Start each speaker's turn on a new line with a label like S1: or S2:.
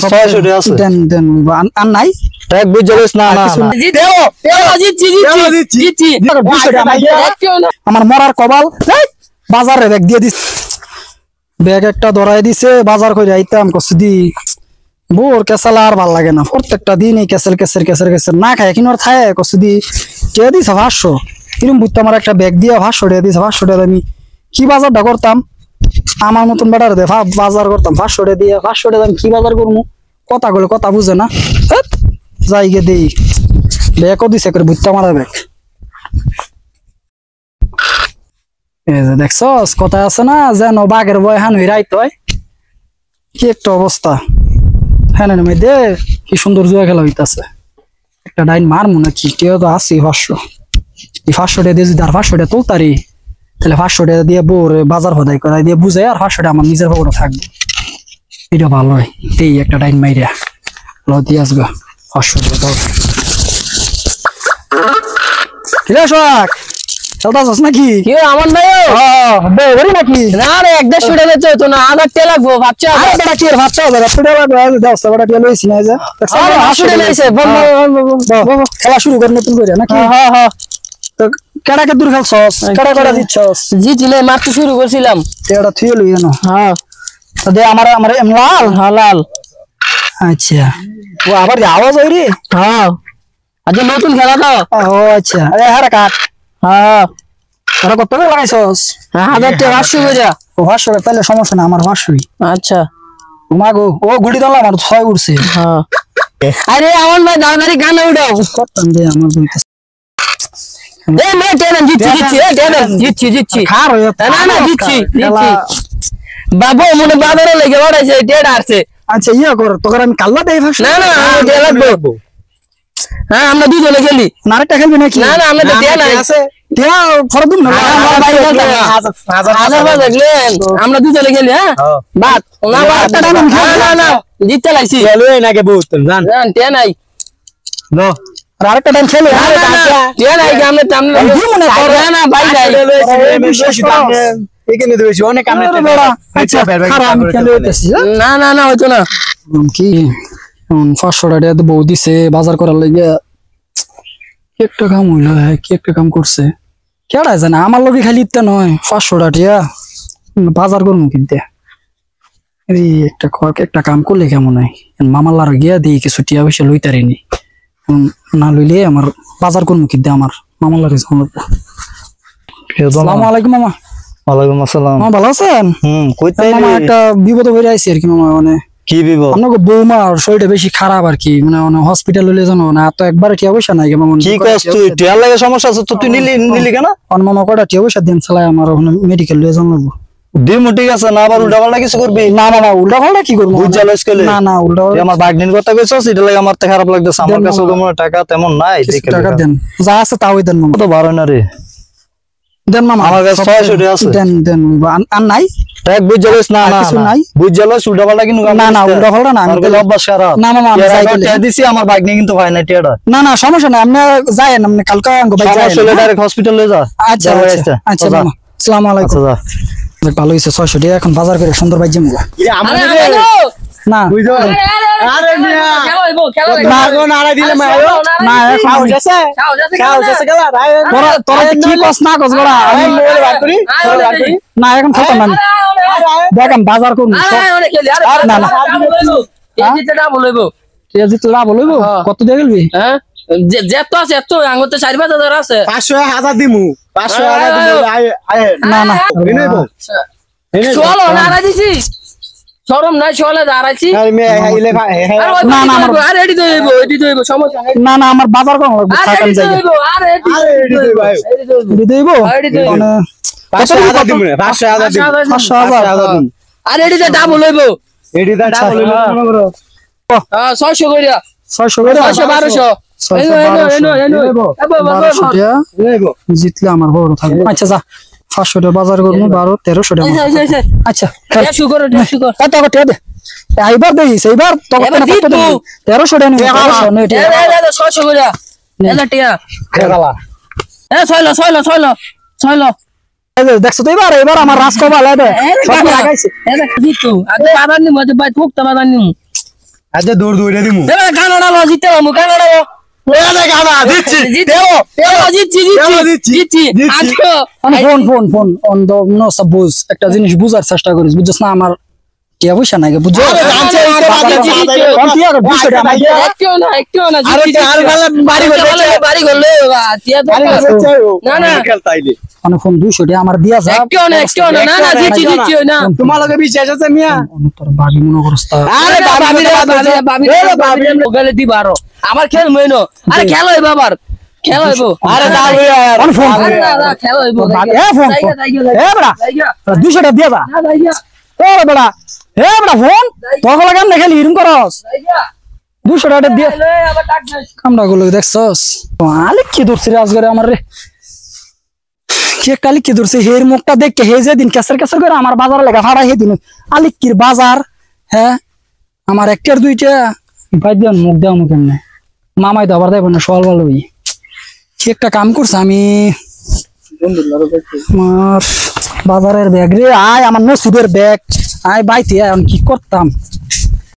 S1: 600 টাকা আছে
S2: দেন দেন আর নাই
S1: এক বুঝ যাস না না
S3: জিতছি
S2: আমার মরার কপাল বাজারে ব্যাগ দিয়ে দিস ব্যাগ একটা ধরাই দিছে বাজার করে আইতাম কসদি বোর কেসাল আর ভাল লাগে না প্রত্যেকটা দিন এই কেসেল কেসের কেসের কেসের না খায় কিনোর খায় কসদি কে দিস 500 কিরম বুঝতে আমার একটা ব্যাগ দিয়ে 500 টাকা দিস 500 টাকা আমি কি বাজারটা করতাম আমার মতন বেটার দে বাজার করতাম 500 টাকা দিয়ে 500 টাকা আমি কি বাজার করবো কথা বলে কথা বুঝে না যাই গে দেই ব্যাগও দিছে করে বুঝতে আমার ব্যাগ দেখছস কথা আছে না যেন বাঘের বয় হান হয়ে রাইত হয় কি একটা অবস্থা হ্যাঁ না দে কি সুন্দর জুয়া খেলা হইতাছে একটা ডাইন মার মনে কি কেউ তো আসি 500 এই 500 টাকা দিয়ে যদি আর 500 টাকা তুলতারি তাহলে 500 টাকা দিয়ে বোর বাজার হদাই করাই দিয়ে বুঝাই আর 500 টাকা আমার নিজের পকেটে থাকবে এটা ভালো হয় এই একটা ডাইন মাইরা ল দিয়ে আসবে 500 টাকা কিরে শোক চলতাছস নাকি
S3: কি আমার ভাই
S2: বেরি নাকি
S3: না রে 150 টাকা চাই তো না 1000 টাকা লাগবো ভাবছা
S2: আরে বেটা কি ভাবছ বেটা টাকা লাগবে দাও সবটা টাকা লইছি না যা
S3: আরে 800 টাকা লাইছে
S2: খেলা শুরু কর নতুন করে নাকি
S3: হ্যাঁ হ্যাঁ
S2: তো কেডা কে দূর খেলছস কেডা কেডা দিছস
S3: জিতলে মারতে শুরু করছিলাম
S2: এটা থুই লই জানো
S3: হ্যাঁ
S2: তো দে আমার আমার লাল
S3: হালাল
S2: আচ্ছা ও আবার আওয়াজ হই রে
S3: হ্যাঁ আজ নতুন খেলা তো
S2: ও আচ্ছা আরে হারা কাট
S3: হ্যাঁ
S2: তোরা কত টাকা লাগাইছস
S3: 1000 টাকা 500 করে
S2: ও 500 টাকা তাহলে সমস্যা না আমার 500
S3: আচ্ছা
S2: মাগো ও গুড়ি দলা আমার 6 উঠছে
S3: হ্যাঁ আরে আমার ভাই দাঁড়ারি গান উঠাও
S2: করতাম দে আমার বইতে
S3: এ মে টেন জিতছি
S2: খার হয়ে
S3: না না জিতছি বাবু মনে বাবারে লেগে ওড়াইছে ডেড আসছে
S2: আচ্ছা ইয়া কর তোকে আমি কাল্লা দেই ফাস
S3: না না আমি ডেড লাগবো হ্যাঁ আমরা দুজনে খেলি
S2: না আরেকটা খেলবি নাকি
S3: না না আমরা তো ডেড নাই
S2: আছে টিয়া ফরদ না
S3: আমার ভাই হাজার বাজ দেখলেন আমরা দুজনে খেলি হ্যাঁ বাত না বাত না না জিততে লাইছি
S1: চলই নাকি বহুত জান
S3: জান তে নাই
S1: নো
S2: আরেকটা টাইম খেলে
S3: না তে নাই আমরা তামনে
S2: মনে কর
S3: না ভাই যাই
S1: এখানে দেবেছি অনেক কামনে
S2: আচ্ছা খারাপ আমি খেলে হইতাছি
S3: না না না হইতো না
S2: কি 500 টাকা দিয়ে বউ দিছে বাজার করার লাগি কি একটা কাম হইলো কি একটা কাম করছে কেডা জানে আমার লগে খালি ইত্তা নয় 500 টাকা বাজার করব কিনতে এই একটা কাম করলে কেমন হয় মামালার গিয়া দেই কিছু টিয়া পয়সা লইতারিনি না লইলে আমার বাজার করব কিনতে আমার মামালার আসসালামু আলাইকুম মামা
S1: ওয়ালাইকুম আসসালাম
S2: মামা ভালো আছেন
S1: কইতে
S2: মামা একটা বিপদে পড়ে আইছি আর কি মামা মানে
S1: কি বিপদ
S2: আপনাকে বৌমার শরীরটা বেশি খারাপ আর কি মানে হসপিটাল লইলে জানো না তো একবারে টিয়া পয়সা নাই মামা
S1: কি কস তুই টিয়ার লাগে সমস্যা আছে তো তুই নিলি কেন
S2: আর মামা কয়টা টিয়া পয়সা দেন চালাই আমার মেডিকেল লইয়ে যান লাগবো
S1: দিমু ঠিক আছে না আবার উল্টা পাল্টা কিছু করবি
S2: না না না উল্টা পাল্টা কি করবো
S1: বুঝ জ্বালাস কইলে
S2: না না উল্টা পাল্টা
S1: আমার বাগনির কথা কইছস এটা লাগে আমার তো খারাপ লাগতেছে আমার কাছে কোনো টাকা তেমন নাই
S2: কিছু টাকা দেন যা আছে তাওই দেন মামা
S1: তো বারো না রে
S2: দেন মামা
S1: আমার কাছে 600 টাকা আছে
S2: দেন দেন আর নাই
S1: এক বুঝ জ্বালাস না না
S2: কিছু নাই
S1: বুঝ জ্বালাস উল্টা পাল্টা কিন্তু
S2: না না উল্টা পাল্টা না আমি
S1: তাহলে অভ্যাস খারাপ
S2: না মামা আমি যাই
S1: টিয়া দিছি আমার বাগনি কিন্তু হয় না টিয়াটা
S2: না না সমস্যা নাই আপনি যায়েন আপনি কালকে আঙ্গো ভাই যায়েন
S1: সমস্যা ডাইরেক্ট হসপিটালে যা
S2: আচ্ছা আচ্ছা মামা আসসালামু আলাইকুম ভালো হইছে 600 টাকা এখন বাজার করে সুন্দর ভাই জমগা না
S1: বুঝছো আরে মিয়া
S3: খেলা
S1: না গো নাড়া দিলে মায়ো
S2: না এখন
S1: হইছে গেলা
S2: তোরা কি কস না কস গড়া
S1: আমি মোবাইল বার করি
S2: না এখন খতম না দেখেন বাজার করুন না না কত দিয়ে গেলবি
S3: যেত আছে এত আঙ্গুতে 4-5 আছে
S1: 500,000 দিমু 500,000 দিমু
S2: না না
S3: চলো নারা দিছি শরম নাই চলে দাঁড়াইছি
S2: না না আমার
S3: আর এডি দইবো সমস্যা নাই
S2: না না আমার বাজার করব থাকান জায়গা
S3: আর এডি
S2: দেইবো মানে
S1: 500,000 দিমু 500,000 দিমু
S2: 500,000
S3: আর এডিতে ডাবল হইবো
S1: এডিটা ডাবল হইবো
S3: হ্যাঁ 600 কইরা
S2: 600 করে
S3: 1200
S2: জিতলে আমার বড় থাকবে আচ্ছা যা 500 টাকা বাজার করব 12-1300 টাকা আচ্ছা
S3: শুকর
S2: কত কত দে এইবার দেইস এইবার তো কত 1300 টাকা নিবি
S3: 600 কইরা এটা টিয়া
S1: খেলা
S3: এ ছয়লো
S2: দেখছো তো এবার আমার রাজ কবাল দে সব লাগাইছে
S3: জিতু আগে বাজার নিমু ভাই ঠুকতা বাজার নিমু
S1: আচ্ছা দৌড় দৌড়ে দিমু
S3: এবার গানাটা লো জিততে পারবো গানাটা লো
S1: দিচ্ছি
S3: জিতছি আজকে
S2: phone on the no suppose একটা জিনিস বুঝার চেষ্টা করিস বুঝছস না আমার কে বসে নাকি বুঝছো
S3: একটু না বাড়ি করলে না না
S2: মানে ফোন 200 টাকা আমার দিয়া যা
S3: একটু না না না জিতছি না
S1: তোমার লগে বিশ্বাস আছে মিয়া
S2: তোর বাড়ি মনে করস তা
S3: আরে বাবি ওখানে দিবারো আমার খেল মইনো আরে খেল হই বাবার খেল হইবো
S1: আরে দাও
S2: ফোন ফোন
S3: আরে না খেল হইবো
S2: এ ফোন এ বড়া 200 টাকা দিয়া যা এ বড়া ফোন তোর লাগাম না খালি ইরুম করস 200 টাকা দিয়া কামড়া গুলো দেখছস আলে কি দূরছি রাজগরে আমার রে কে কালি কি দূরছি হের মুখটা দেখকে হে যে দিন কেসার কেসার করে আমার বাজারে লাগা ফাড়া হে দিন আলিকির বাজার হ্যাঁ আমার একটার দুইটা ভাই দেন মুখ দাও মুখ এমনি মামাই তো আবার দেব না সল ভালোই কি একটা কাম করছে আমি আমার বাজারের ব্যাগ রে আয় আমার নসিবের ব্যাগ আয় বাইতে আমি কি করতাম